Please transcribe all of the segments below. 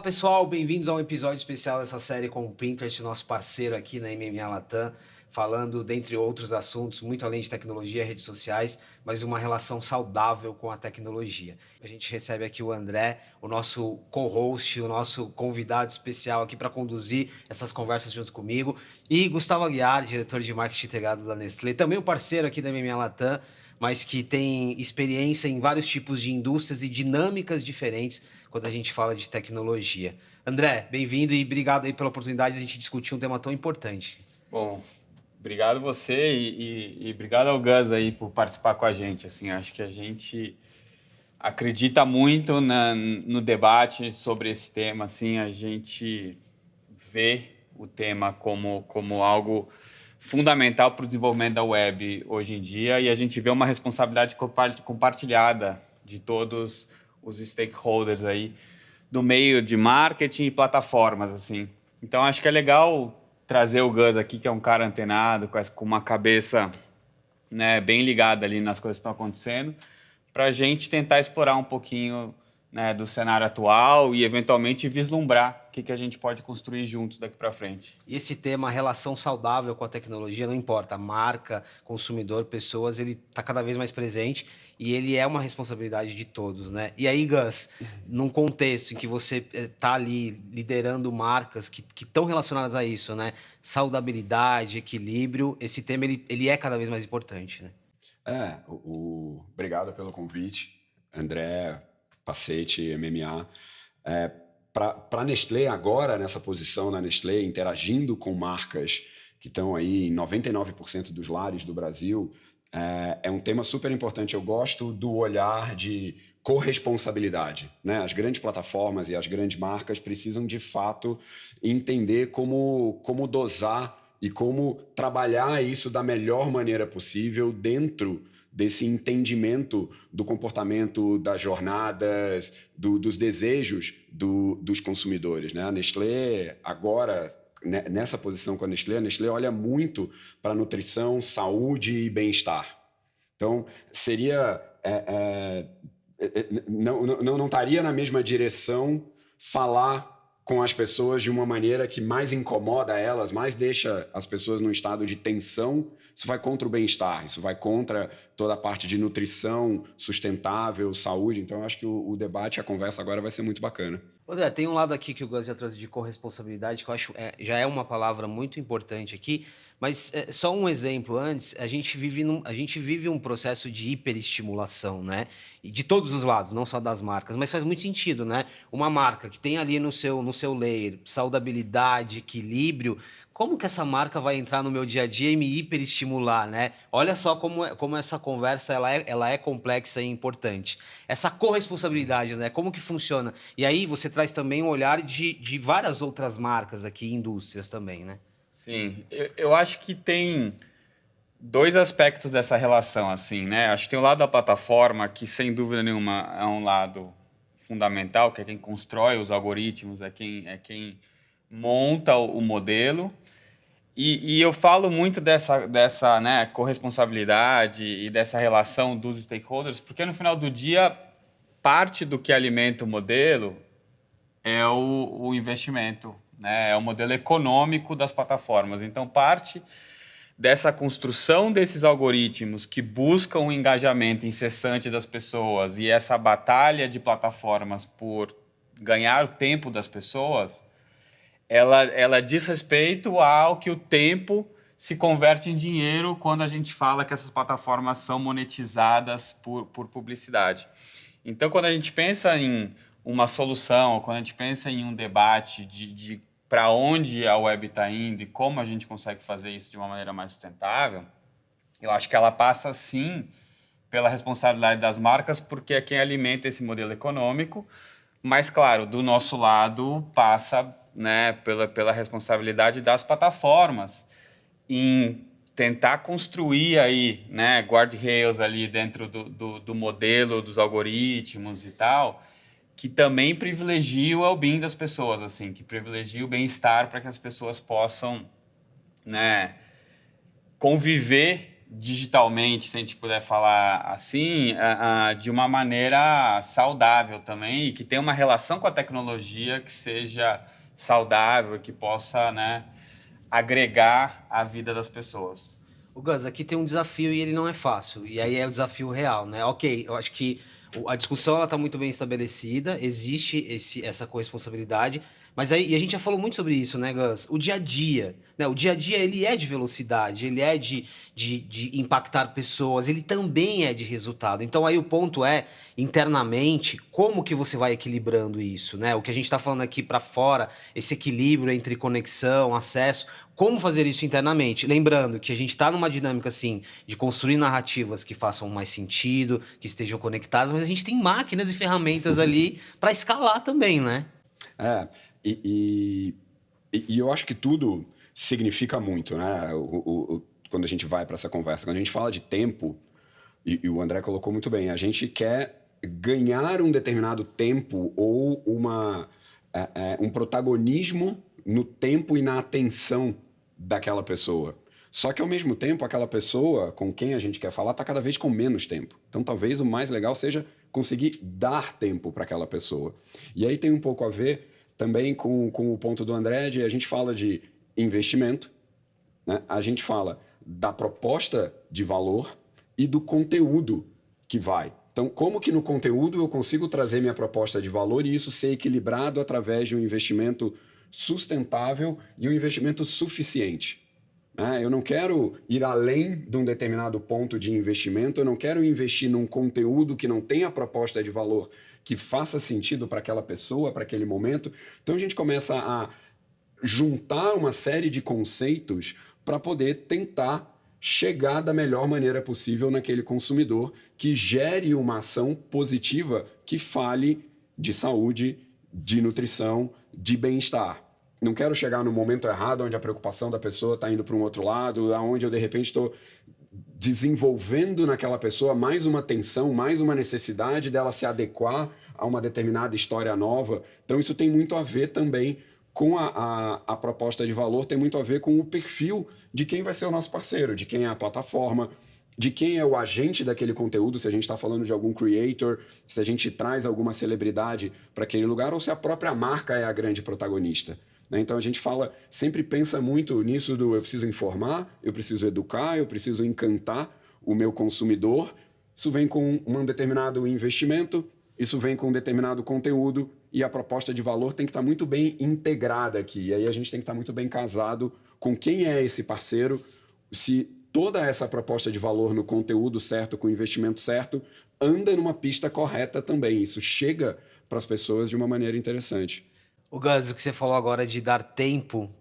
pessoal, bem-vindos a um episódio especial dessa série com o Pinterest, nosso parceiro aqui na MMA Latam, falando, dentre outros assuntos, muito além de tecnologia e redes sociais, mas uma relação saudável com a tecnologia. A gente recebe aqui o André, o nosso co-host, o nosso convidado especial aqui para conduzir essas conversas junto comigo, e Gustavo Aguiar, diretor de marketing integrado da Nestlé, também um parceiro aqui da MMA Latam, mas que tem experiência em vários tipos de indústrias e dinâmicas diferentes quando a gente fala de tecnologia. André, bem-vindo e obrigado aí pela oportunidade de a gente discutir um tema tão importante. Bom, obrigado você e obrigado ao Gus aí por participar com a gente. Assim, acho que a gente acredita muito no debate sobre esse tema. Assim, a gente vê o tema como algo fundamental para o desenvolvimento da web hoje em dia e a gente vê uma responsabilidade compartilhada de todos os stakeholders aí do meio de marketing e plataformas, assim. Então, acho que é legal trazer o Gus aqui, que é um cara antenado, com uma cabeça, né, bem ligada ali nas coisas que estão acontecendo, para a gente tentar explorar um pouquinho, né, do cenário atual e, eventualmente, vislumbrar o que a gente pode construir juntos daqui para frente. E esse tema, relação saudável com a tecnologia, não importa, marca, consumidor, pessoas, ele está cada vez mais presente e ele é uma responsabilidade de todos, né? E aí, Gus, num contexto em que você está ali liderando marcas que estão relacionadas a isso, né? Saudabilidade, equilíbrio, esse tema ele é cada vez mais importante, né? Obrigado pelo convite, André, Pacete, MMA. Para a Nestlé agora, nessa posição na Nestlé, interagindo com marcas que estão aí em 99% dos lares do Brasil, é um tema super importante. Eu gosto do olhar de corresponsabilidade, né? As grandes plataformas e as grandes marcas precisam, de fato, entender como dosar e como trabalhar isso da melhor maneira possível dentro desse entendimento do comportamento, das jornadas, dos desejos dos consumidores, né? A Nestlé, agora, nessa posição com a Nestlé olha muito para nutrição, saúde e bem-estar. Então, seria... não estaria na mesma direção falar com as pessoas de uma maneira que mais incomoda elas, mais deixa as pessoas num estado de tensão. Isso vai contra o bem-estar, isso vai contra toda a parte de nutrição sustentável, saúde. Então, eu acho que o debate, a conversa agora vai ser muito bacana. André, tem um lado aqui que o Gus já trouxe de corresponsabilidade, que eu acho já é uma palavra muito importante aqui, mas só um exemplo antes, a gente vive um processo de hiperestimulação, né? E de todos os lados, não só das marcas, mas faz muito sentido, né? Uma marca que tem ali no seu layer saudabilidade, equilíbrio, como que essa marca vai entrar no meu dia a dia e me hiperestimular, né? Olha só como essa conversa ela é complexa e importante. Essa corresponsabilidade, né? Como que funciona? E aí você traz também um olhar de várias outras marcas aqui, indústrias também, né? Sim, eu acho que tem dois aspectos dessa relação, assim, né? Acho que tem o lado da plataforma, que sem dúvida nenhuma é um lado fundamental, que é quem constrói os algoritmos, é quem monta o modelo. E eu falo muito dessa né, corresponsabilidade e dessa relação dos stakeholders, porque no final do dia, parte do que alimenta o modelo é o investimento, né? É o modelo econômico das plataformas. Então, parte dessa construção desses algoritmos que buscam o engajamento incessante das pessoas e essa batalha de plataformas por ganhar o tempo das pessoas, ela diz respeito ao que o tempo se converte em dinheiro quando a gente fala que essas plataformas são monetizadas por publicidade. Então, quando a gente pensa em uma solução, quando a gente pensa em um debate de para onde a web está indo e como a gente consegue fazer isso de uma maneira mais sustentável, eu acho que ela passa, sim, pela responsabilidade das marcas, porque é quem alimenta esse modelo econômico, mas, claro, do nosso lado passa, né, pela responsabilidade das plataformas em tentar construir aí, né, guardrails ali dentro do modelo, dos algoritmos e tal, que também privilegia o well-being das pessoas, assim, que privilegia o bem-estar para que as pessoas possam, né, conviver digitalmente, se a gente puder falar assim, de uma maneira saudável também e que tenha uma relação com a tecnologia que seja saudável, que possa, né, agregar a vida das pessoas. O Gus, aqui tem um desafio e ele não é fácil. E aí é o desafio real, né? Ok, eu acho que a discussão ela está muito bem estabelecida, existe essa corresponsabilidade, mas aí, e a gente já falou muito sobre isso, né, Gus? O dia a dia, né? O dia a dia ele é de velocidade, ele é de impactar pessoas, ele também é de resultado. Então aí o ponto é, internamente, como que você vai equilibrando isso, né? O que a gente está falando aqui para fora, esse equilíbrio entre conexão, acesso, como fazer isso internamente? Lembrando que a gente está numa dinâmica, assim, de construir narrativas que façam mais sentido, que estejam conectadas, mas a gente tem máquinas e ferramentas ali para escalar também, né? É, e eu acho que tudo significa muito, né? Quando a gente vai para essa conversa. Quando a gente fala de tempo, e o André colocou muito bem, a gente quer ganhar um determinado tempo ou um protagonismo no tempo e na atenção daquela pessoa. Só que, ao mesmo tempo, aquela pessoa com quem a gente quer falar está cada vez com menos tempo. Então, talvez o mais legal seja conseguir dar tempo para aquela pessoa. E aí tem um pouco a ver também com o ponto do André, a gente fala de investimento, né? A gente fala da proposta de valor e do conteúdo que vai. Então, como que no conteúdo eu consigo trazer minha proposta de valor e isso ser equilibrado através de um investimento sustentável e um investimento suficiente? Eu não quero ir além de um determinado ponto de investimento, eu não quero investir num conteúdo que não tenha proposta de valor que faça sentido para aquela pessoa, para aquele momento. Então a gente começa a juntar uma série de conceitos para poder tentar chegar da melhor maneira possível naquele consumidor que gere uma ação positiva que fale de saúde, de nutrição, de bem-estar. Não quero chegar no momento errado, onde a preocupação da pessoa está indo para um outro lado, onde eu, de repente, estou desenvolvendo naquela pessoa mais uma tensão, mais uma necessidade dela se adequar a uma determinada história nova. Então, isso tem muito a ver também com a proposta de valor, tem muito a ver com o perfil de quem vai ser o nosso parceiro, de quem é a plataforma, de quem é o agente daquele conteúdo, se a gente está falando de algum creator, se a gente traz alguma celebridade para aquele lugar, ou se a própria marca é a grande protagonista. Então a gente sempre pensa muito nisso eu preciso informar, eu preciso educar, eu preciso encantar o meu consumidor. Isso vem com um determinado investimento, isso vem com um determinado conteúdo e a proposta de valor tem que estar muito bem integrada aqui. E aí a gente tem que estar muito bem casado com quem é esse parceiro, se toda essa proposta de valor no conteúdo certo, com o investimento certo, anda numa pista correta também. Isso chega para as pessoas de uma maneira interessante. O Gus, o que você falou agora de dar tempo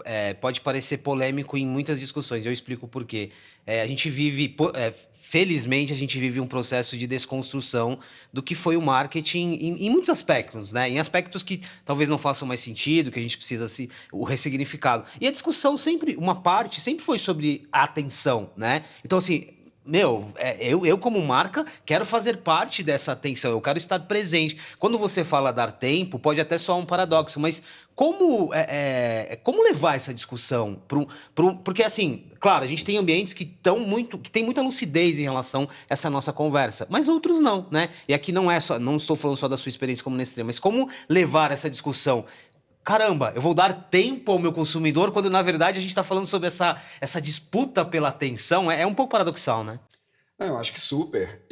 pode parecer polêmico em muitas discussões. Eu explico por quê. A gente vive, felizmente, a gente vive um processo de desconstrução do que foi o marketing em muitos aspectos, né? Em aspectos que talvez não façam mais sentido, que a gente precisa o ressignificado. E a discussão uma parte sempre foi sobre a atenção, né? Então, assim, eu como marca quero fazer parte dessa atenção, eu quero estar presente. Quando você fala dar tempo, pode até soar um paradoxo, mas como levar essa discussão? Porque assim, claro, a gente tem ambientes que tem muita lucidez em relação a essa nossa conversa, mas outros não, né? E aqui não estou falando só da sua experiência como Nestlé, mas como levar essa discussão? Caramba, eu vou dar tempo ao meu consumidor quando, na verdade, a gente está falando sobre essa disputa pela atenção. É um pouco paradoxal, né? Eu acho que super.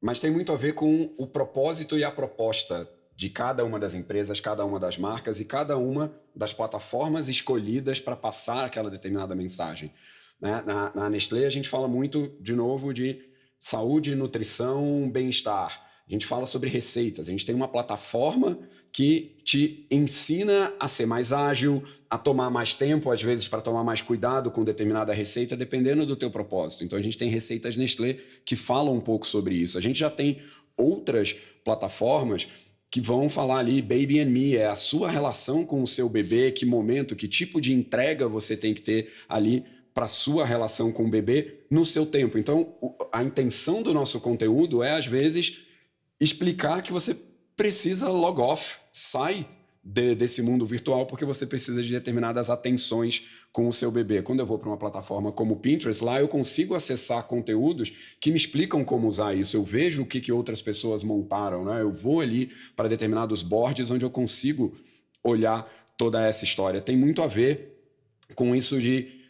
Mas tem muito a ver com o propósito e a proposta de cada uma das empresas, cada uma das marcas e cada uma das plataformas escolhidas para passar aquela determinada mensagem. Na Nestlé, a gente fala muito, de novo, de saúde, nutrição, bem-estar. A gente fala sobre receitas. A gente tem uma plataforma que te ensina a ser mais ágil, a tomar mais tempo, às vezes para tomar mais cuidado com determinada receita, dependendo do teu propósito. Então a gente tem receitas Nestlé que falam um pouco sobre isso. A gente já tem outras plataformas que vão falar ali, Baby and Me, é a sua relação com o seu bebê, que momento, que tipo de entrega você tem que ter ali para a sua relação com o bebê no seu tempo. Então a intenção do nosso conteúdo é, às vezes, explicar que você precisa log off, sai desse mundo virtual, porque você precisa de determinadas atenções com o seu bebê. Quando eu vou para uma plataforma como o Pinterest, lá eu consigo acessar conteúdos que me explicam como usar isso. Eu vejo o que outras pessoas montaram, né? Eu vou ali para determinados boards onde eu consigo olhar toda essa história. Tem muito a ver com isso de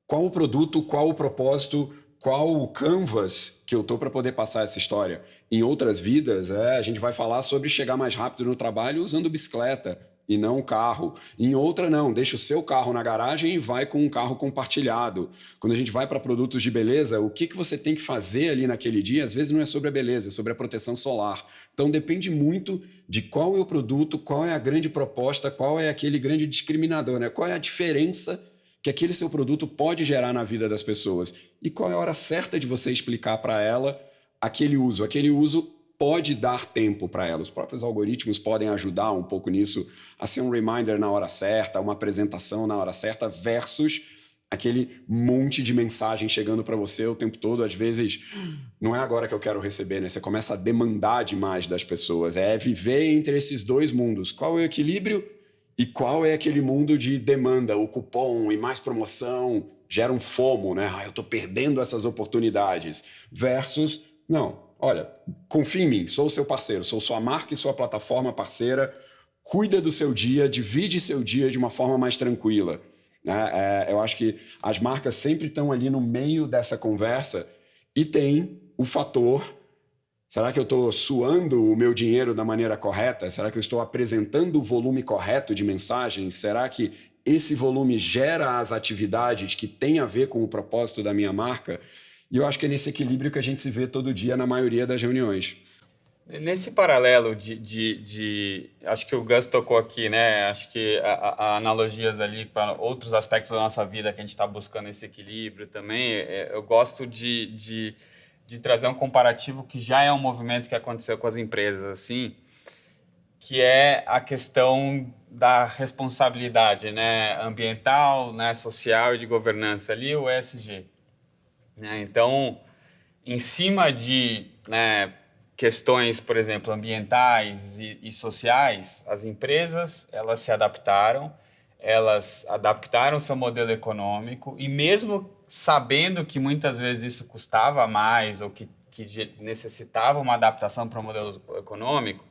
qual o produto, qual o propósito, qual o canvas que eu tô para poder passar essa história. Em outras vidas, a gente vai falar sobre chegar mais rápido no trabalho usando bicicleta e não carro. Em outra, não. Deixa o seu carro na garagem e vai com um carro compartilhado. Quando a gente vai para produtos de beleza, o que você tem que fazer ali naquele dia, às vezes não é sobre a beleza, é sobre a proteção solar. Então depende muito de qual é o produto, qual é a grande proposta, qual é aquele grande discriminador, né? Qual é a diferença que aquele seu produto pode gerar na vida das pessoas. E qual é a hora certa de você explicar para ela aquele uso. Aquele uso pode dar tempo para ela. Os próprios algoritmos podem ajudar um pouco nisso, a ser um reminder na hora certa, uma apresentação na hora certa, versus aquele monte de mensagem chegando para você o tempo todo. Às vezes, não é agora que eu quero receber, né? Você começa a demandar demais das pessoas. É viver entre esses dois mundos. Qual é o equilíbrio? E qual é aquele mundo de demanda, o cupom e mais promoção gera um FOMO, né? Eu tô perdendo essas oportunidades. Versus, não, olha, confia em mim, sou o seu parceiro, sou sua marca e sua plataforma parceira, cuida do seu dia, divide seu dia de uma forma mais tranquila. Eu acho que as marcas sempre estão ali no meio dessa conversa e tem o fator: será que eu estou suando o meu dinheiro da maneira correta? Será que eu estou apresentando o volume correto de mensagens? Será que esse volume gera as atividades que têm a ver com o propósito da minha marca? E eu acho que é nesse equilíbrio que a gente se vê todo dia na maioria das reuniões. Nesse paralelo acho que o Gus tocou aqui, né? Acho que há analogias ali para outros aspectos da nossa vida que a gente está buscando esse equilíbrio também. Eu gosto de trazer um comparativo que já é um movimento que aconteceu com as empresas, assim, que é a questão da responsabilidade, né, ambiental, né, social e de governança ali, o ESG. Né? Então, em cima de, né, questões, por exemplo, ambientais e sociais, as empresas elas se adaptaram, elas adaptaram seu modelo econômico e mesmo sabendo que muitas vezes isso custava mais ou que necessitava uma adaptação para o modelo econômico,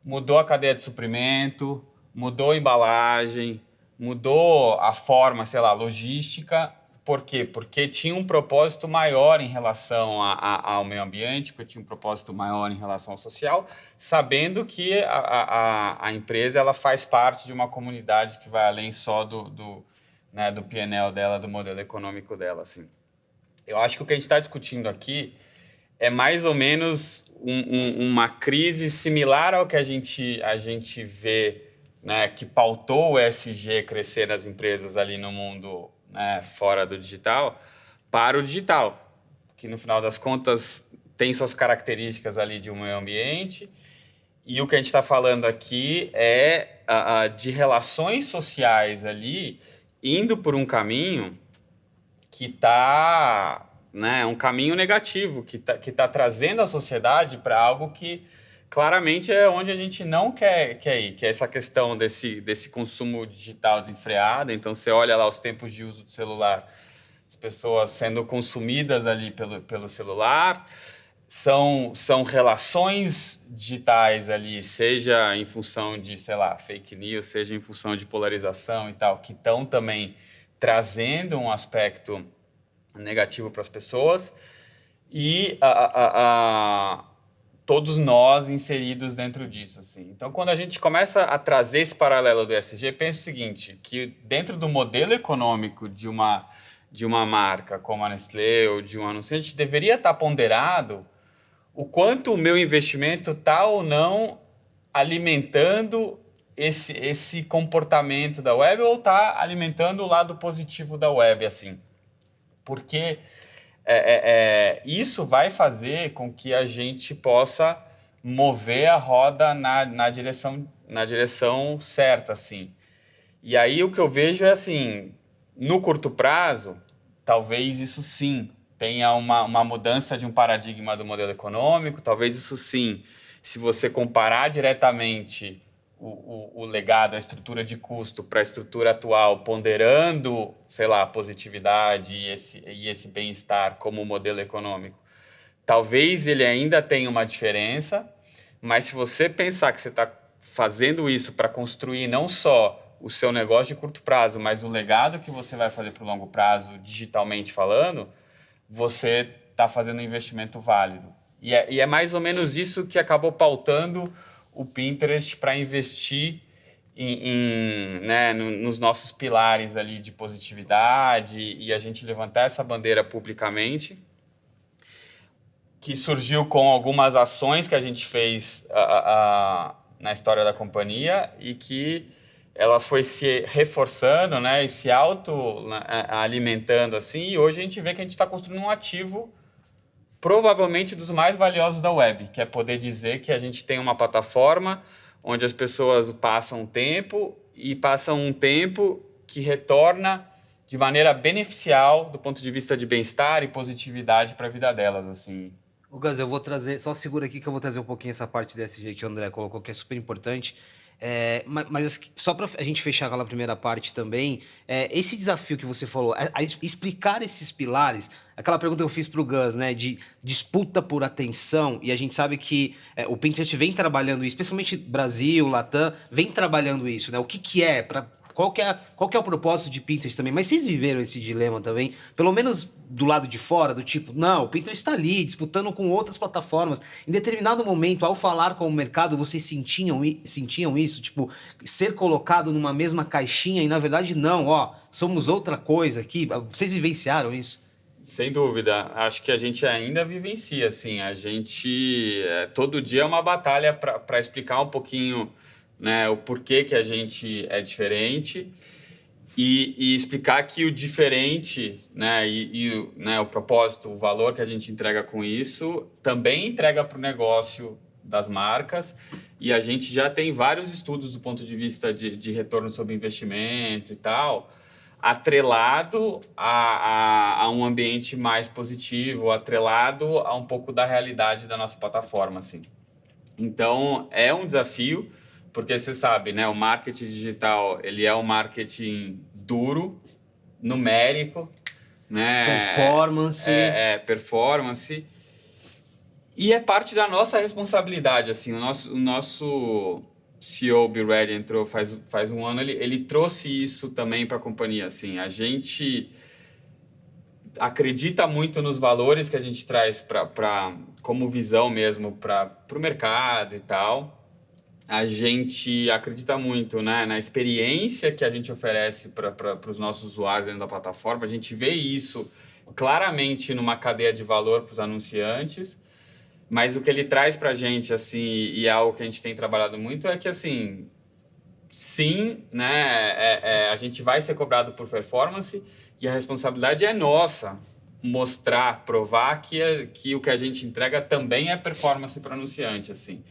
mudou a cadeia de suprimento, mudou a embalagem, mudou a forma, sei lá, logística. Por quê? Porque tinha um propósito maior em relação ao meio ambiente, porque tinha um propósito maior em relação ao social, sabendo que a empresa ela faz parte de uma comunidade que vai além só do P&L dela, do modelo econômico dela. Assim. Eu acho que o que a gente está discutindo aqui é mais ou menos uma crise similar ao que a gente vê, né, que pautou o ESG crescer nas empresas ali no mundo, né, fora do digital, para o digital, que no final das contas tem suas características ali de um meio ambiente, e o que a gente está falando aqui é de relações sociais ali indo por um caminho que está, né, um caminho negativo, que tá trazendo a sociedade para algo que claramente é onde a gente não quer ir, que é essa questão desse consumo digital desenfreado. Então, você olha lá os tempos de uso do celular, as pessoas sendo consumidas ali pelo celular, são relações digitais ali, seja em função de, sei lá, fake news, seja em função de polarização e tal, que estão também trazendo um aspecto negativo para as pessoas e todos nós inseridos dentro disso, assim. Então, quando a gente começa a trazer esse paralelo do ESG, pensa o seguinte, que dentro do modelo econômico de uma marca como a Nestlé ou de um anunciante, deveria estar ponderado o quanto o meu investimento está ou não alimentando esse comportamento da web ou está alimentando o lado positivo da web, assim. Porque isso vai fazer com que a gente possa mover a roda na direção certa, assim. E aí o que eu vejo é assim, no curto prazo, talvez isso sim tenha uma mudança de um paradigma do modelo econômico, talvez isso sim, se você comparar diretamente o legado, a estrutura de custo para a estrutura atual, ponderando, sei lá, a positividade e esse bem-estar como modelo econômico, talvez ele ainda tenha uma diferença, mas se você pensar que você está fazendo isso para construir não só o seu negócio de curto prazo, mas o legado que você vai fazer para o longo prazo, digitalmente falando, você está fazendo um investimento válido. E é mais ou menos isso que acabou pautando o Pinterest para investir né, nos nossos pilares ali de positividade e a gente levantar essa bandeira publicamente, que surgiu com algumas ações que a gente fez na história da companhia e que ela foi se reforçando, né, e se alimentando assim, e hoje a gente vê que a gente está construindo um ativo provavelmente dos mais valiosos da web, que é poder dizer que a gente tem uma plataforma onde as pessoas passam um tempo que retorna de maneira beneficial do ponto de vista de bem-estar e positividade para a vida delas, assim. Ô, Gus, eu vou trazer, só segura aqui que eu vou trazer um pouquinho essa parte do ESG que o André colocou, que é super importante. Mas só para a gente fechar aquela primeira parte também, esse desafio que você falou, explicar esses pilares, aquela pergunta que eu fiz para o Gus, né, de disputa por atenção, e a gente sabe que o Pinterest vem trabalhando isso, especialmente Brasil, Latam, vem trabalhando isso, né? O que é, qual que é o propósito de Pinterest também? Mas vocês viveram esse dilema também? Pelo menos do lado de fora, do tipo, não, o Pinterest está ali, disputando com outras plataformas. Em determinado momento, ao falar com o mercado, vocês sentiam isso? Tipo, ser colocado numa mesma caixinha e, na verdade, não, somos outra coisa aqui. Vocês vivenciaram isso? Sem dúvida. Acho que a gente ainda vivencia, assim. A gente, todo dia é uma batalha para explicar um pouquinho, né, o porquê que a gente é diferente e explicar que o diferente, né, né, o propósito, o valor que a gente entrega com isso, também entrega para o negócio das marcas, e a gente já tem vários estudos do ponto de vista de retorno sobre investimento e tal, atrelado a um ambiente mais positivo, atrelado a um pouco da realidade da nossa plataforma, assim. Então, é um desafio, porque você sabe, né, o marketing digital, ele é um marketing duro, numérico, né? Performance. Performance. E é parte da nossa responsabilidade, assim. O nosso CEO, Be Ready, entrou faz um ano, ele trouxe isso também para a companhia, assim. A gente acredita muito nos valores que a gente traz como visão mesmo para o mercado e tal. A gente acredita muito, né, na experiência que a gente oferece para os nossos usuários dentro da plataforma. A gente vê isso claramente numa cadeia de valor para os anunciantes, mas o que ele traz para a gente, assim, e é algo que a gente tem trabalhado muito, é que, assim, sim, né, a gente vai ser cobrado por performance e a responsabilidade é nossa mostrar, provar que o que a gente entrega também é performance para o anunciante, assim.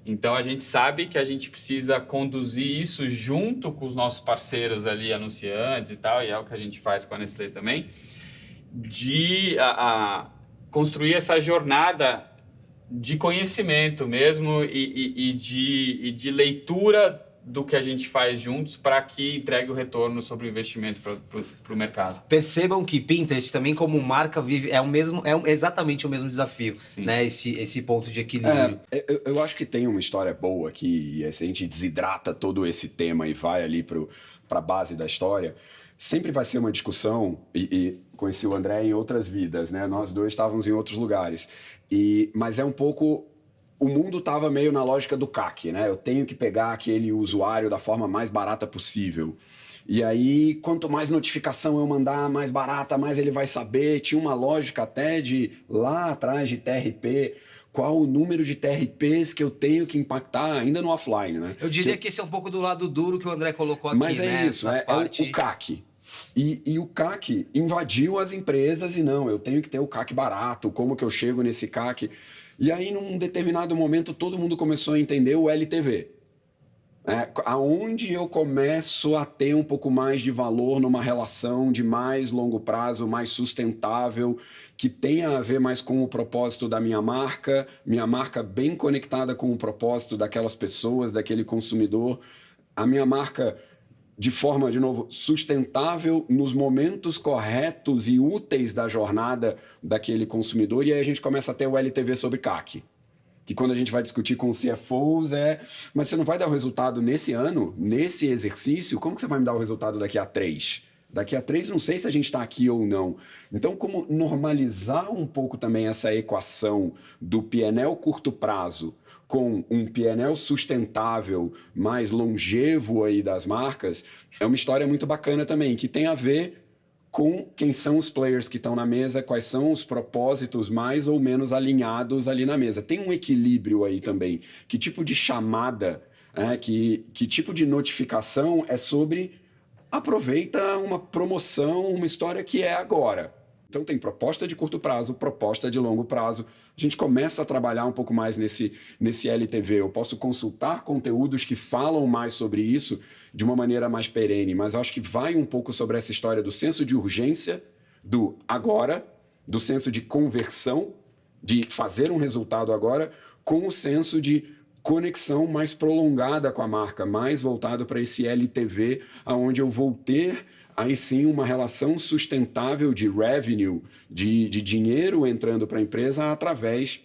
Então, a gente sabe que a gente precisa conduzir isso junto com os nossos parceiros ali, anunciantes e tal, e é o que a gente faz com a Nestlé também, de construir essa jornada de conhecimento mesmo e de leitura do que a gente faz juntos para que entregue o retorno sobre o investimento para o mercado. Percebam que Pinterest também como marca vive exatamente o mesmo desafio, né? Esse ponto de equilíbrio. Eu acho que tem uma história boa aqui, e se a gente desidrata todo esse tema e vai ali para a base da história, sempre vai ser uma discussão, e conheci o André em outras vidas, né? Nós dois estávamos em outros lugares, mas é um pouco... O mundo estava meio na lógica do CAC, né? Eu tenho que pegar aquele usuário da forma mais barata possível. E aí, quanto mais notificação eu mandar, mais barata, mais ele vai saber. Tinha uma lógica até de lá atrás de TRP, qual o número de TRPs que eu tenho que impactar ainda no offline, né? Eu diria que esse é um pouco do lado duro que o André colocou aqui, mas né? Isso, é o CAC. E o CAC invadiu as empresas e não, eu tenho que ter o CAC barato, como que eu chego nesse CAC... E aí, num determinado momento, todo mundo começou a entender o LTV. Aonde eu começo a ter um pouco mais de valor numa relação de mais longo prazo, mais sustentável, que tenha a ver mais com o propósito da minha marca bem conectada com o propósito daquelas pessoas, daquele consumidor, a minha marca de forma, de novo, sustentável nos momentos corretos e úteis da jornada daquele consumidor, e aí a gente começa a ter o LTV sobre CAC. Que quando a gente vai discutir com os CFOs mas você não vai dar o resultado nesse ano, nesse exercício, como que você vai me dar o resultado daqui a 3? Daqui a 3 não sei se a gente está aqui ou não. Então, como normalizar um pouco também essa equação do PNL curto prazo com um PNL sustentável, mais longevo aí das marcas, é uma história muito bacana também, que tem a ver com quem são os players que estão na mesa, quais são os propósitos mais ou menos alinhados ali na mesa. Tem um equilíbrio aí também. Que tipo de chamada, que tipo de notificação é sobre aproveita uma promoção, uma história que é agora. Então tem proposta de curto prazo, proposta de longo prazo. A gente começa a trabalhar um pouco mais nesse LTV. Eu posso consultar conteúdos que falam mais sobre isso de uma maneira mais perene, mas eu acho que vai um pouco sobre essa história do senso de urgência, do agora, do senso de conversão, de fazer um resultado agora, com o senso de conexão mais prolongada com a marca, mais voltado para esse LTV, onde eu vou ter aí sim uma relação sustentável de revenue, de dinheiro entrando para a empresa através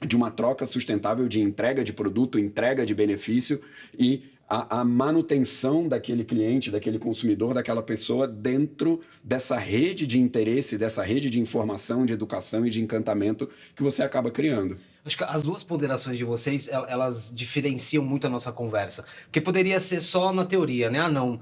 de uma troca sustentável de entrega de produto, entrega de benefício e a manutenção daquele cliente, daquele consumidor, daquela pessoa dentro dessa rede de interesse, dessa rede de informação, de educação e de encantamento que você acaba criando. Acho que as duas ponderações de vocês, elas diferenciam muito a nossa conversa. Porque poderia ser só na teoria, né? Não,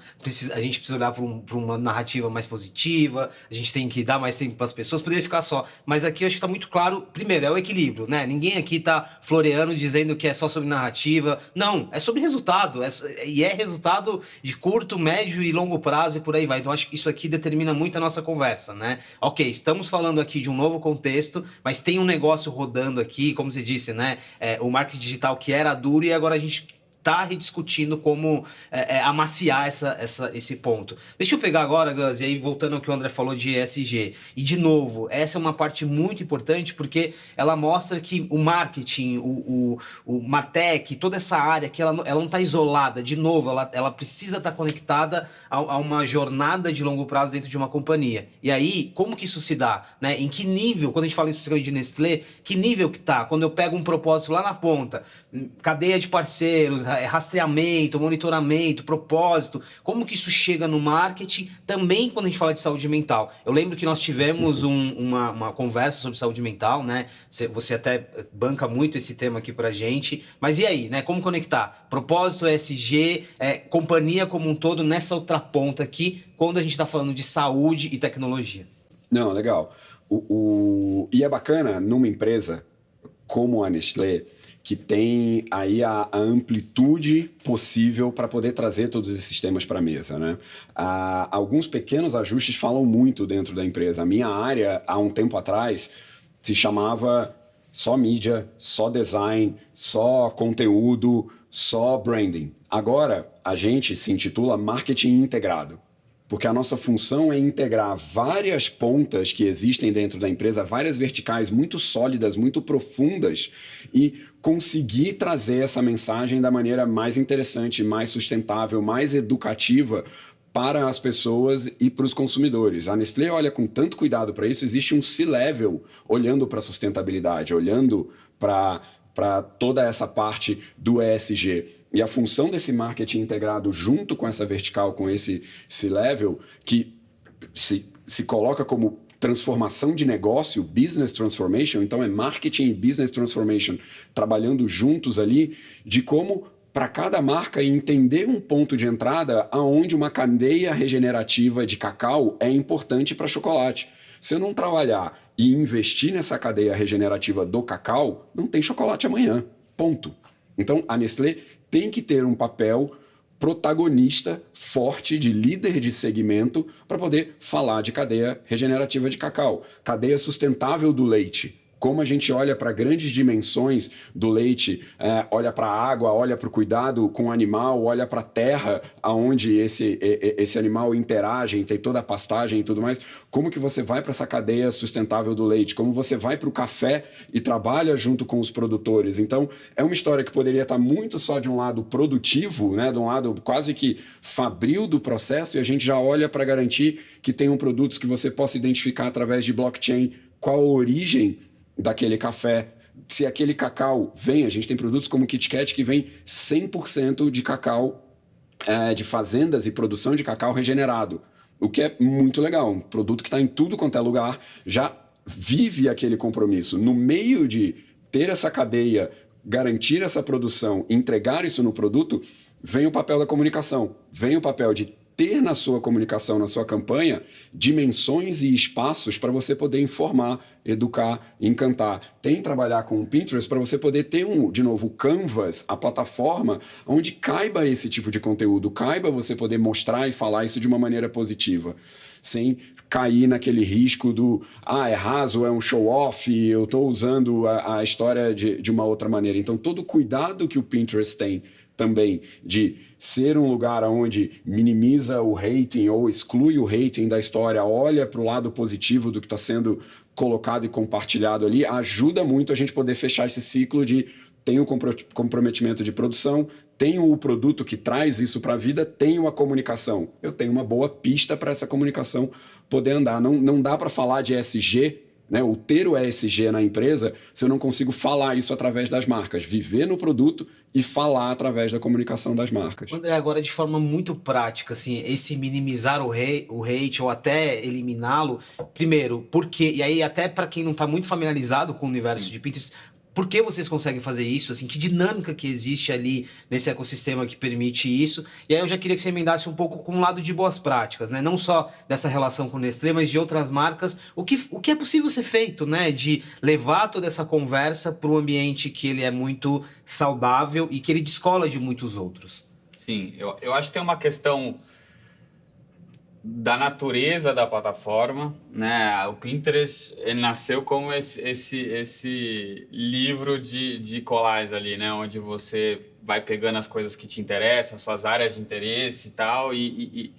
a gente precisa olhar para uma narrativa mais positiva, a gente tem que dar mais tempo para as pessoas, poderia ficar só. Mas aqui eu acho que está muito claro, primeiro, é o equilíbrio, né? Ninguém aqui está floreando, dizendo que é só sobre narrativa. Não, é sobre resultado. E é resultado de curto, médio e longo prazo e por aí vai. Então acho que isso aqui determina muito a nossa conversa, né? Ok, estamos falando aqui de um novo contexto, mas tem um negócio rodando aqui, como você disse, né? O marketing digital que era duro e agora a gente tá rediscutindo como amaciar esse ponto. Deixa eu pegar agora, Gus, e aí voltando ao que o André falou de ESG. E de novo, essa é uma parte muito importante porque ela mostra que o marketing, o Martech, toda essa área que ela não está isolada. De novo, ela precisa estar conectada a uma jornada de longo prazo dentro de uma companhia. E aí, como que isso se dá? Né? Em que nível, quando a gente fala especificamente de Nestlé, que nível que tá? Quando eu pego um propósito lá na ponta, cadeia de parceiros, rastreamento, monitoramento, propósito, como que isso chega no marketing, também quando a gente fala de saúde mental. Eu lembro que nós tivemos uma conversa sobre saúde mental, né? Você até banca muito esse tema aqui pra gente, mas e aí, né? Como conectar propósito, ESG, companhia como um todo nessa outra ponta aqui, quando a gente tá falando de saúde e tecnologia? Não, legal. E é bacana numa empresa como a Nestlé, que tem aí a amplitude possível para poder trazer todos esses temas para a mesa, né? Alguns pequenos ajustes falam muito dentro da empresa. A minha área, há um tempo atrás, se chamava só mídia, só design, só conteúdo, só branding. Agora, a gente se intitula marketing integrado. Porque a nossa função é integrar várias pontas que existem dentro da empresa, várias verticais muito sólidas, muito profundas, e conseguir trazer essa mensagem da maneira mais interessante, mais sustentável, mais educativa para as pessoas e para os consumidores. A Nestlé olha com tanto cuidado para isso, existe um C-level olhando para a sustentabilidade, olhando para toda essa parte do ESG. E a função desse marketing integrado junto com essa vertical, com esse C-level, que se coloca como transformação de negócio, business transformation, então é marketing e business transformation trabalhando juntos ali, de como para cada marca entender um ponto de entrada aonde uma cadeia regenerativa de cacau é importante para chocolate. Se eu não trabalhar e investir nessa cadeia regenerativa do cacau, não tem chocolate amanhã. Ponto. Então, a Nestlé tem que ter um papel protagonista forte de líder de segmento para poder falar de cadeia regenerativa de cacau, cadeia sustentável do leite. como a gente olha para grandes dimensões do leite, olha para a água, olha para o cuidado com o animal, olha para a terra aonde esse animal interage, tem toda a pastagem e tudo mais, como que você vai para essa cadeia sustentável do leite, como você vai para o café e trabalha junto com os produtores. Então, é uma história que poderia estar muito só de um lado produtivo, né, de um lado quase que fabril do processo, e a gente já olha para garantir que tenham produtos que você possa identificar através de blockchain qual a origem daquele café, se aquele cacau vem, a gente tem produtos como o Kit Kat que vem 100% de cacau, de fazendas e produção de cacau regenerado, o que é muito legal, um produto que está em tudo quanto é lugar, já vive aquele compromisso. No meio de ter essa cadeia, garantir essa produção, entregar isso no produto, vem o papel da comunicação, vem o papel de ter na sua comunicação, na sua campanha, dimensões e espaços para você poder informar, educar, encantar. Tem trabalhar com o Pinterest para você poder ter, de novo, o Canvas, a plataforma, onde caiba esse tipo de conteúdo, caiba você poder mostrar e falar isso de uma maneira positiva, sem cair naquele risco do é raso, é um show-off, eu estou usando a história de uma outra maneira. Então, todo o cuidado que o Pinterest tem também de ser um lugar onde minimiza o rating ou exclui o rating da história, olha para o lado positivo do que está sendo colocado e compartilhado ali, ajuda muito a gente poder fechar esse ciclo de tenho comprometimento de produção, tenho o produto que traz isso para a vida, tenho a comunicação. Eu tenho uma boa pista para essa comunicação poder andar. Não dá para falar de ESG, né, o ter o ESG na empresa, se eu não consigo falar isso através das marcas, viver no produto e falar através da comunicação das marcas. André, agora de forma muito prática, assim, esse minimizar o hate ou até eliminá-lo, primeiro, por quê? E aí até para quem não está muito familiarizado com o universo de Pinterest, por que vocês conseguem fazer isso? Assim, que dinâmica que existe ali nesse ecossistema que permite isso? E aí eu já queria que você emendasse um pouco com o lado de boas práticas, né? Não só dessa relação com o Nestlé, mas de outras marcas. O que é possível ser feito, né? De levar toda essa conversa para um ambiente que ele é muito saudável e que ele descola de muitos outros. Sim, eu acho que tem uma questão da natureza da plataforma, né? O Pinterest, ele nasceu como esse livro de colagens ali, né? Onde você vai pegando as coisas que te interessam, suas áreas de interesse e tal, e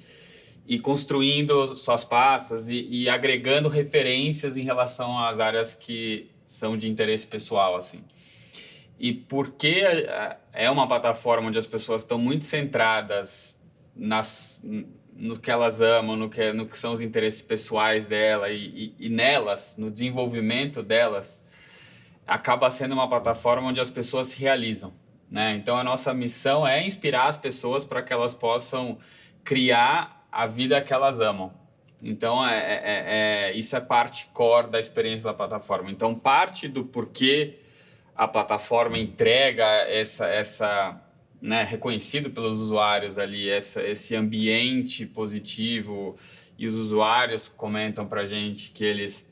construindo suas pastas e agregando referências em relação às áreas que são de interesse pessoal, assim. E porque é uma plataforma onde as pessoas estão muito centradas no que elas amam, no que são os interesses pessoais dela e nelas, no desenvolvimento delas, acaba sendo uma plataforma onde as pessoas se realizam, né? Então, a nossa missão é inspirar as pessoas para que elas possam criar a vida que elas amam. Então, isso é parte core da experiência da plataforma. Então, parte do porquê a plataforma entrega essa né, reconhecido pelos usuários ali, esse ambiente positivo, e os usuários comentam para a gente que eles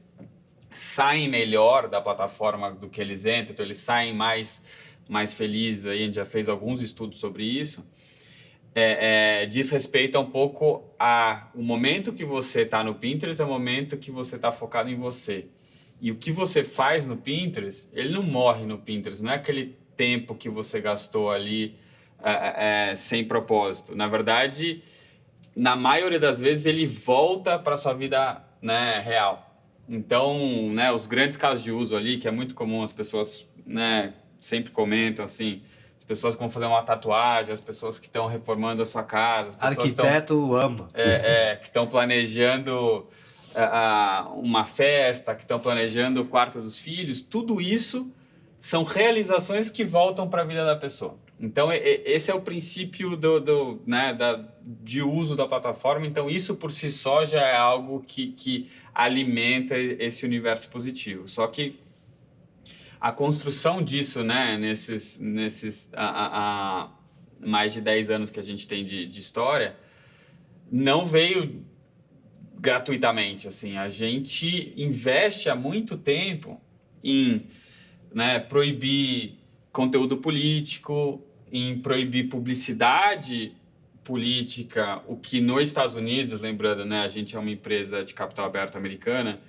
saem melhor da plataforma do que eles entram, então eles saem mais felizes, aí a gente já fez alguns estudos sobre isso, diz respeito a um pouco o momento que você está no Pinterest, é o momento que você está focado em você. E o que você faz no Pinterest, ele não morre no Pinterest, não é aquele tempo que você gastou ali sem propósito. Na verdade, na maioria das vezes, ele volta para a sua vida, né, real. Então, né, os grandes casos de uso ali, que é muito comum, as pessoas, né, sempre comentam assim, as pessoas que vão fazer uma tatuagem, as pessoas que estão reformando a sua casa, as pessoas arquiteto ama. Que estão planejando uma festa, que estão planejando o quarto dos filhos, tudo isso são realizações que voltam para a vida da pessoa. Então, esse é o princípio de uso da plataforma. Então, isso por si só já é algo que alimenta esse universo positivo. Só que a construção disso, né, nesses mais de 10 anos que a gente tem de história, não veio gratuitamente. Assim. A gente investe há muito tempo em proibir conteúdo político, em proibir publicidade política, o que nos Estados Unidos, lembrando, né, a gente é uma empresa de capital aberto americana,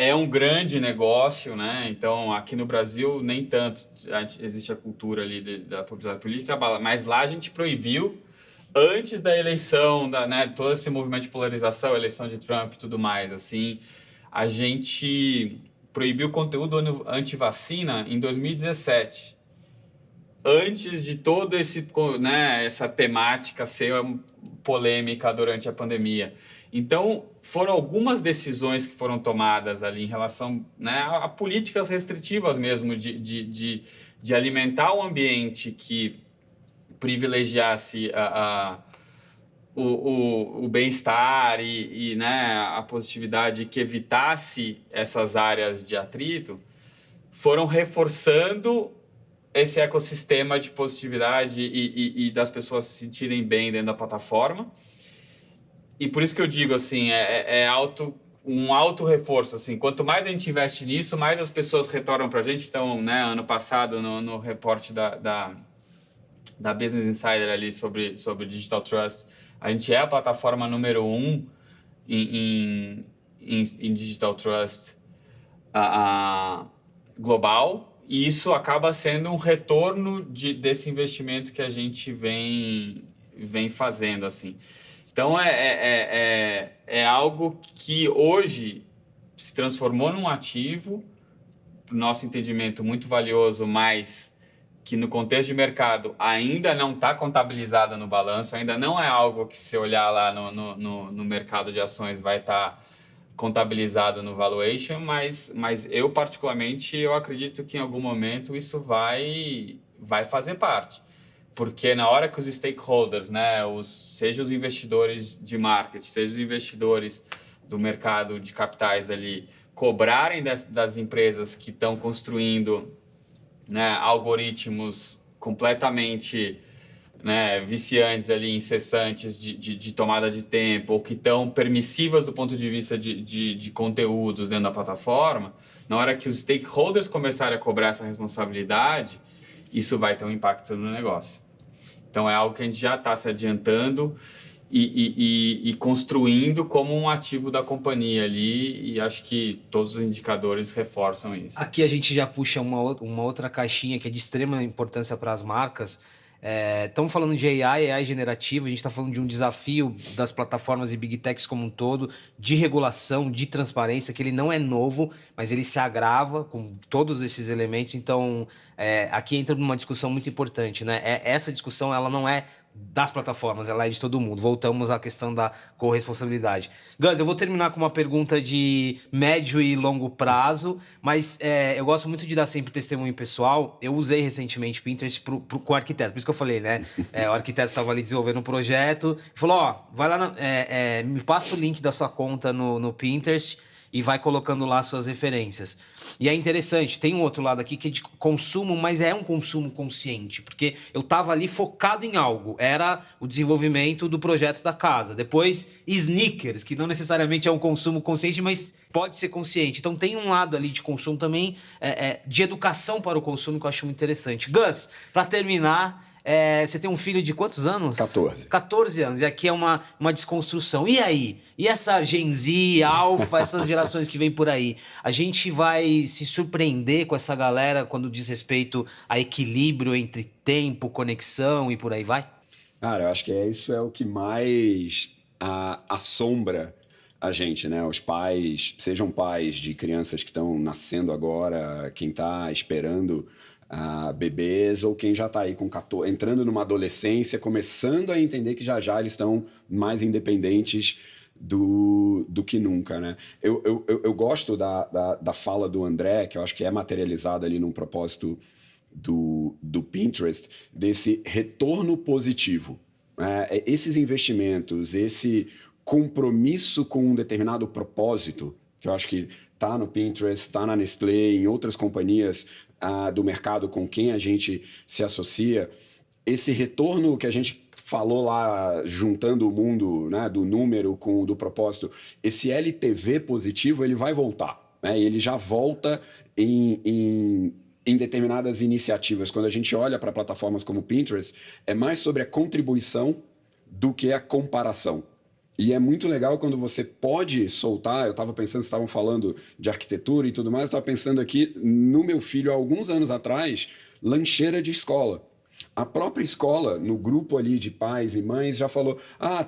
é um grande negócio, né? Então, aqui no Brasil, nem tanto existe a cultura ali da publicidade política, mas lá a gente proibiu, antes da eleição, né, todo esse movimento de polarização, eleição de Trump e tudo mais, assim, a gente proibiu conteúdo anti-vacina em 2017. Antes de todo né, essa temática ser polêmica durante a pandemia. Então, foram algumas decisões que foram tomadas ali em relação, né, a políticas restritivas mesmo, de alimentar um ambiente que privilegiasse o bem-estar e né, a positividade, que evitasse essas áreas de atrito, foram reforçando esse ecossistema de positividade e das pessoas se sentirem bem dentro da plataforma. E por isso que eu digo, assim, um alto reforço, assim, quanto mais a gente investe nisso, mais as pessoas retornam para a gente. Então, né, ano passado, no reporte da Business Insider ali sobre Digital Trust, a gente é a plataforma número 1 em Digital Trust global, e isso acaba sendo um retorno desse investimento que a gente vem fazendo, assim. Então, é algo que hoje se transformou num ativo, no nosso entendimento, muito valioso, mas que no contexto de mercado ainda não está contabilizado no balanço, ainda não é algo que, se olhar lá no mercado de ações, vai estar contabilizado no valuation, mas eu, particularmente, eu acredito que em algum momento isso vai fazer parte. Porque na hora que os stakeholders, né, seja os investidores de marketing, seja os investidores do mercado de capitais ali, cobrarem das empresas que estão construindo, né, algoritmos completamente, né, viciantes ali, incessantes de tomada de tempo, ou que estão permissivas do ponto de vista de conteúdos dentro da plataforma, na hora que os stakeholders começarem a cobrar essa responsabilidade, isso vai ter um impacto no negócio. Então, é algo que a gente já está se adiantando e construindo como um ativo da companhia ali, e acho que todos os indicadores reforçam isso. Aqui a gente já puxa uma outra caixinha que é de extrema importância para as marcas. Estamos falando de AI generativa, a gente está falando de um desafio das plataformas e Big Techs como um todo, de regulação, de transparência, que ele não é novo, mas ele se agrava com todos esses elementos. Então, aqui entra numa discussão muito importante, né? Essa discussão, ela não é das plataformas, ela é de todo mundo. Voltamos à questão da corresponsabilidade. Gus, eu vou terminar com uma pergunta de médio e longo prazo, mas eu gosto muito de dar sempre testemunho pessoal. Eu usei recentemente Pinterest com o arquiteto, por isso que eu falei, né? O arquiteto estava ali desenvolvendo um projeto, falou, ó, vai lá, me passa o link da sua conta no Pinterest e vai colocando lá suas referências. E é interessante, tem um outro lado aqui que é de consumo, mas é um consumo consciente, porque eu estava ali focado em algo, era o desenvolvimento do projeto da casa. Depois, sneakers, que não necessariamente é um consumo consciente, mas pode ser consciente. Então tem um lado ali de consumo também, de educação para o consumo, que eu acho muito interessante. Gus, para terminar, você tem um filho de quantos anos? 14. 14 anos. E aqui é uma desconstrução. E aí? E essa Gen Z, Alpha, essas gerações que vêm por aí? A gente vai se surpreender com essa galera quando diz respeito a equilíbrio entre tempo, conexão e por aí vai? Cara, eu acho que isso é o que mais assombra a gente, né? Os pais, sejam pais de crianças que estão nascendo agora, quem está esperando bebês, ou quem já está aí com 14, entrando numa adolescência, começando a entender que já eles estão mais independentes do que nunca, né? Eu gosto da fala do André, que eu acho que é materializada ali num propósito do Pinterest, desse retorno positivo. Esses investimentos, esse compromisso com um determinado propósito, que eu acho que está no Pinterest, está na Nestlé, em outras companhias do mercado com quem a gente se associa, esse retorno que a gente falou lá, juntando o mundo, né, do número com o do propósito, esse LTV positivo, ele vai voltar, né? Ele já volta em determinadas iniciativas. Quando a gente olha para plataformas como o Pinterest, é mais sobre a contribuição do que a comparação. E é muito legal quando você pode soltar. Eu estava pensando, vocês estavam falando de arquitetura e tudo mais, eu estava pensando aqui no meu filho, há alguns anos atrás, lancheira de escola. A própria escola, no grupo ali de pais e mães, já falou,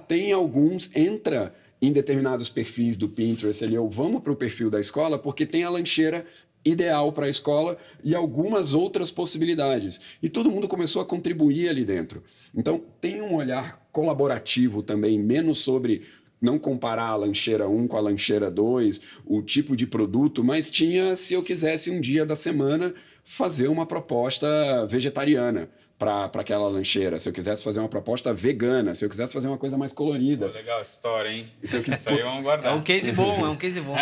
tem alguns, entra em determinados perfis do Pinterest ali, ou vamos para o perfil da escola, porque tem a lancheira ideal para a escola e algumas outras possibilidades. E todo mundo começou a contribuir ali dentro. Então, tem um olhar colaborativo também, menos sobre não comparar a lancheira 1 com a lancheira 2, o tipo de produto, mas tinha, se eu quisesse, um dia da semana, fazer uma proposta vegetariana para aquela lancheira, se eu quisesse fazer uma proposta vegana, se eu quisesse fazer uma coisa mais colorida. Pô, legal essa história, hein? Isso aí vamos guardar. É um case bom.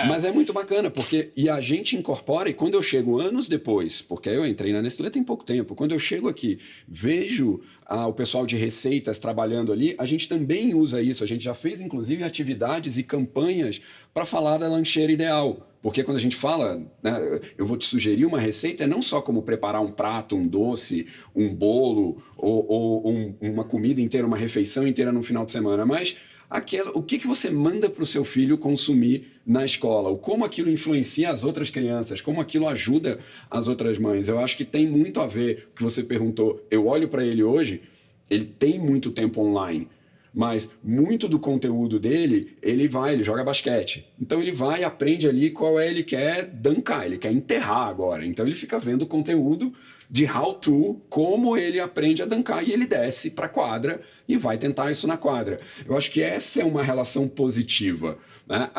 Mas é muito bacana, porque e a gente incorpora, e quando eu chego anos depois, porque eu entrei na Nestlé tem pouco tempo, quando eu chego aqui, vejo o pessoal de receitas trabalhando ali, a gente também usa isso, a gente já fez inclusive atividades e campanhas para falar da lancheira ideal. Porque quando a gente fala, né, eu vou te sugerir uma receita, é não só como preparar um prato, um doce, um bolo, ou uma comida inteira, uma refeição inteira no final de semana, mas o que você manda para o seu filho consumir na escola, como aquilo influencia as outras crianças, como aquilo ajuda as outras mães. Eu acho que tem muito a ver com o que você perguntou. Eu olho para ele hoje, ele tem muito tempo online, mas muito do conteúdo dele, ele joga basquete. Então ele vai e aprende ali ele quer dunkar, ele quer enterrar agora. Então ele fica vendo conteúdo de how to, como ele aprende a dunkar, e ele desce para a quadra e vai tentar isso na quadra. Eu acho que essa é uma relação positiva, né?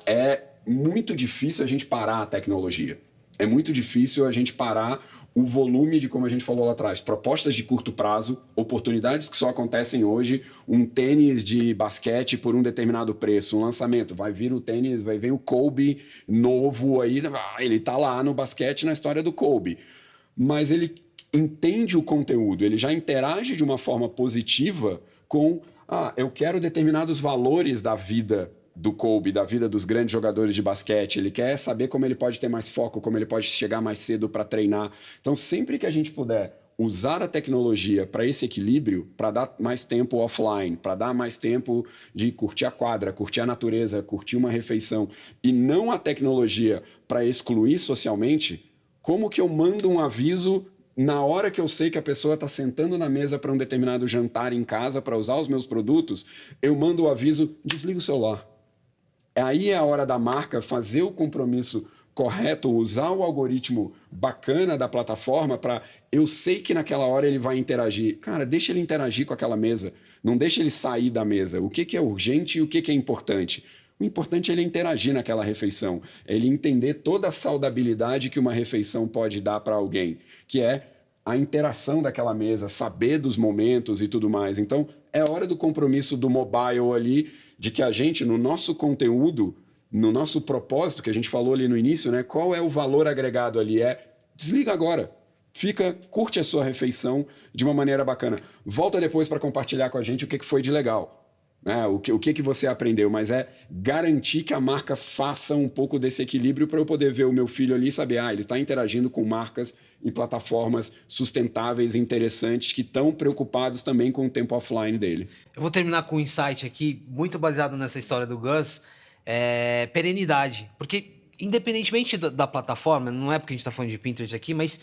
É muito difícil a gente parar a tecnologia. É muito difícil a gente parar o volume de, como a gente falou lá atrás, propostas de curto prazo, oportunidades que só acontecem hoje, um tênis de basquete por um determinado preço, um lançamento, vai vir o tênis, vai vir o Kobe novo aí, ele tá lá no basquete na história do Kobe, mas ele entende o conteúdo, ele já interage de uma forma positiva com, eu quero determinados valores da vida do Kobe, da vida dos grandes jogadores de basquete. Ele quer saber como ele pode ter mais foco, como ele pode chegar mais cedo para treinar. Então, sempre que a gente puder usar a tecnologia para esse equilíbrio, para dar mais tempo offline, para dar mais tempo de curtir a quadra, curtir a natureza, curtir uma refeição, e não a tecnologia para excluir socialmente, como que eu mando um aviso na hora que eu sei que a pessoa está sentando na mesa para um determinado jantar em casa para usar os meus produtos, eu mando o aviso, desliga o celular. Aí é a hora da marca fazer o compromisso correto, usar o algoritmo bacana da plataforma para... Eu sei que naquela hora ele vai interagir. Cara, deixa ele interagir com aquela mesa. Não deixa ele sair da mesa. O que é urgente e o que é importante? O importante é ele interagir naquela refeição. É ele entender toda a saudabilidade que uma refeição pode dar para alguém, que é a interação daquela mesa, saber dos momentos e tudo mais. Então, é hora do compromisso do mobile ali, de que a gente, no nosso conteúdo, no nosso propósito, que a gente falou ali no início, né? Qual é o valor agregado ali? Desliga agora. Curte a sua refeição de uma maneira bacana. Volta depois para compartilhar com a gente o que foi de legal. Né? O que você aprendeu, mas é garantir que a marca faça um pouco desse equilíbrio para eu poder ver o meu filho ali e saber, ele está interagindo com marcas e plataformas sustentáveis e interessantes que estão preocupados também com o tempo offline dele. Eu vou terminar com um insight aqui, muito baseado nessa história do Gus, perenidade. Porque, independentemente da plataforma, não é porque a gente está falando de Pinterest aqui, mas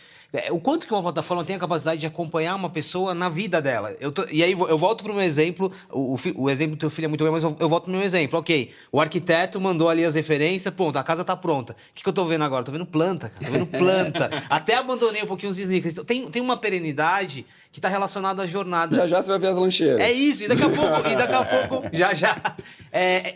o quanto que uma plataforma tem a capacidade de acompanhar uma pessoa na vida dela. E aí eu volto para o meu exemplo, o exemplo do teu filho é muito bem, mas eu volto para o meu exemplo. Ok, o arquiteto mandou ali as referências, pronto, a casa está pronta. O que eu estou vendo agora? Estou vendo planta, cara, estou vendo planta. Até abandonei um pouquinho os sneakers. Então, tem uma perenidade que está relacionada à jornada. Já você vai ver as lancheiras. É isso, e daqui a pouco, já.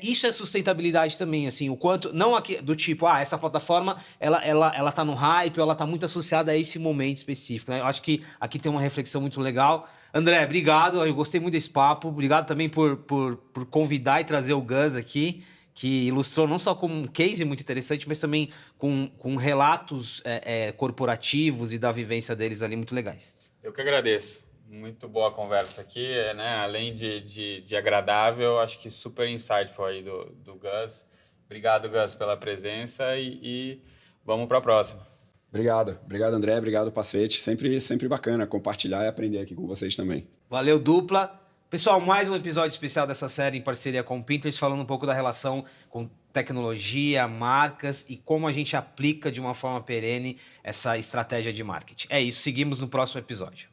Isso é sustentabilidade também, assim, o quanto, não aqui, do tipo, essa plataforma, ela tá no hype, ou ela tá muito associada a esse momento específico, né? Eu acho que aqui tem uma reflexão muito legal. André, obrigado, eu gostei muito desse papo, obrigado também por convidar e trazer o Gus aqui, que ilustrou não só como um case muito interessante, mas também com relatos corporativos e da vivência deles ali muito legais. Eu que agradeço. Muito boa a conversa aqui, né? Além de agradável, acho que super insightful aí do Gus. Obrigado, Gus, pela presença e vamos para a próxima. Obrigado, André, obrigado, Pacete. Sempre bacana compartilhar e aprender aqui com vocês também. Valeu, dupla. Pessoal, mais um episódio especial dessa série em parceria com o Pinterest, falando um pouco da relação com tecnologia, marcas e como a gente aplica de uma forma perene essa estratégia de marketing. É isso, seguimos no próximo episódio.